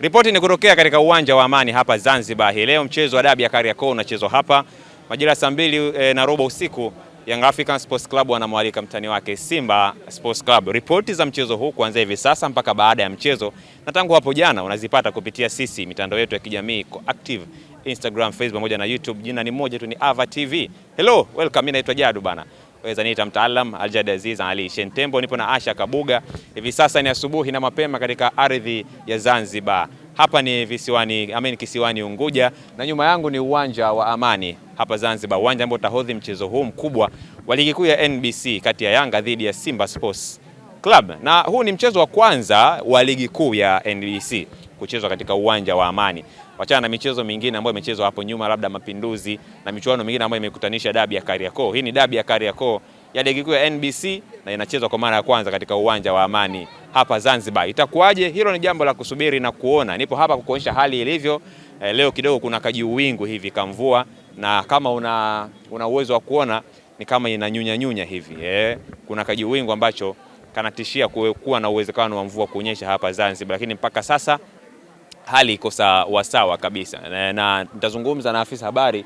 Ripoti ni kutokea katika uwanja wa Amani hapa Zanzibar. Hii leo mchezo wa dabi ya Kariakoo unachezwa hapa majira saa 2:15 usiku. Young African Sports Club wanamwalika mtani wake Simba Sports Club. Ripoti za mchezo huu kuanzia hivi sasa mpaka baada ya mchezo na tangu hapo jana unazipata kupitia sisi mitandao yetu ya kijamii iko active Instagram, Facebook pamoja na YouTube. Jina ni moja tu, ni Ava TV. Hello, welcome. Mimi naitwa Jadu bana. Waweza niita mtaalam Aljad Aziz Ali Shentembo. Nipo na Asha Kabuga. Hivi sasa ni asubuhi na mapema katika ardhi ya Zanzibar. Hapa ni kisiwani Unguja na nyuma yangu ni uwanja wa Amani hapa Zanzibar, uwanja ambao utahodhi mchezo huu mkubwa wa ligi kuu ya NBC kati ya Yanga dhidi ya Simba Sports Club. Na huu ni mchezo wa kwanza wa ligi kuu ya NBC kuchezwa katika uwanja wa Amani. Wachana na michezo mingine ambayo imechezwa hapo nyuma, labda Mapinduzi na michuano mingine ambayo imekutanisha dabi ya Kariakoo. Hii ni dabi ya Kariakoo ya ligi kuu ya NBC na inachezwa kwa mara ya kwanza katika uwanja wa Amani hapa Zanzibar. Itakuwaje? Hilo ni jambo la kusubiri na kuona. Nipo hapa kukuonyesha hali ilivyo. Leo kidogo kuna kajiuwingu hivi kamvua, na kama una uwezo wa kuona ni kama inanyunya hivi. Kuna kajiuwingu ambacho kanatishia kuwa na uwezekano wa mvua kunyesha hapa Zanzibar, lakini mpaka sasa hali iko sawa kabisa. Na nitazungumza na afisa habari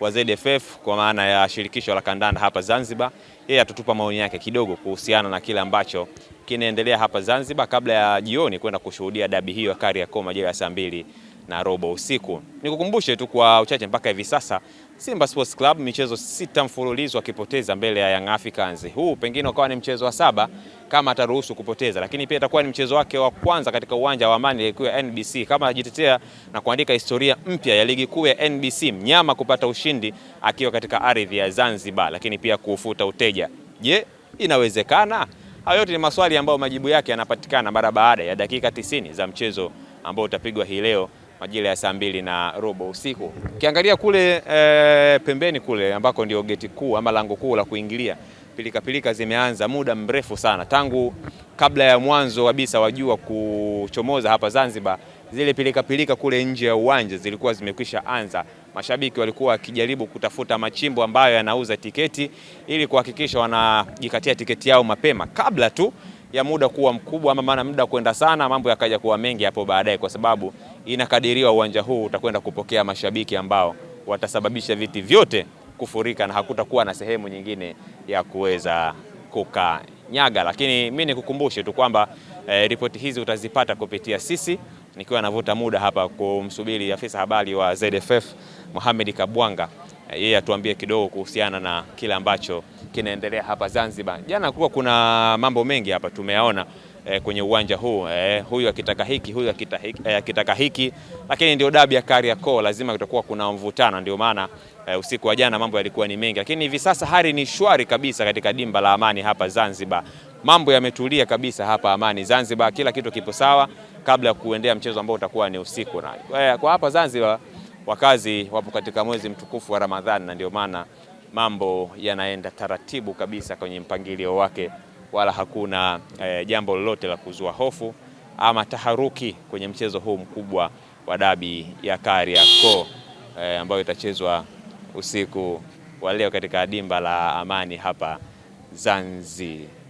wa ZFF kwa maana ya shirikisho la kandanda hapa Zanzibar. Yeye atutupa maoni yake kidogo kuhusiana na kile ambacho kinaendelea hapa Zanzibar kabla ya jioni kwenda kushuhudia dabi hiyo ya Kariakoo majira ya saa 2:15 usiku. Nikukumbushe tu kwa uchache, mpaka hivi sasa Simba Sports Club michezo 6 mfululizo akipoteza mbele ya Young Africans. Huu pengine ukawa ni mchezo wa 7 kama ataruhusu kupoteza, lakini pia itakuwa ni mchezo wake wa kwanza katika uwanja wa Amani ligi kuu ya NBC kama ajitetea na kuandika historia mpya ya ligi kuu ya NBC, mnyama kupata ushindi akiwa katika ardhi ya Zanzibar, lakini pia kuufuta uteja. Je, inawezekana? Hayo yote ni maswali ambayo majibu yake yanapatikana mara baada ya dakika 90 za mchezo ambao utapigwa hii leo majira ya saa 2:15 usiku. Ukiangalia kule pembeni kule ambako ndio geti kuu ama lango kuu la kuingilia, pilika zimeanza muda mrefu sana, tangu kabla ya mwanzo kabisa wa jua kuchomoza hapa Zanzibar. Zile pilika kule nje ya uwanja zilikuwa zimekwisha anza. Mashabiki walikuwa wakijaribu kutafuta machimbo ambayo yanauza tiketi ili kuhakikisha wanajikatia tiketi yao mapema kabla tu ya muda kuwa mkubwa, ama maana muda kwenda sana mambo yakaja kuwa mengi hapo baadaye, kwa sababu inakadiriwa uwanja huu utakwenda kupokea mashabiki ambao watasababisha viti vyote kufurika na hakutakuwa na sehemu nyingine ya kuweza kukanyaga. Lakini mimi nikukumbushe tu kwamba ripoti hizi utazipata kupitia sisi, nikiwa navuta muda hapa kumsubiri afisa habari wa ZFF Mohamed Kabwanga, yeye atuambie kidogo kuhusiana na kile ambacho kinaendelea hapa Zanzibar. Jana kulikuwa kuna mambo mengi hapa tumeyaona kwenye uwanja huu, huyu akitaka hiki, huyu akitaka hiki, lakini ndio dabi ya Kariakoo, lazima kutakuwa kuna mvutano. Ndio maana usiku wa jana mambo yalikuwa ni mengi, lakini hivi sasa hali ni shwari kabisa katika dimba la Amani hapa Zanzibar. Mambo yametulia kabisa hapa Amani Zanzibar, kila kitu kipo sawa kabla ya kuendea mchezo ambao utakuwa ni usiku. Na kwa hapa Zanzibar wakazi wapo katika mwezi mtukufu wa Ramadhani, na ndio maana mambo yanaenda taratibu kabisa kwenye mpangilio wake, wala hakuna jambo lolote la kuzua hofu ama taharuki kwenye mchezo huu mkubwa wa dabi ya Kariakoo ambayo itachezwa usiku wa leo katika dimba la Amani hapa Zanzibar.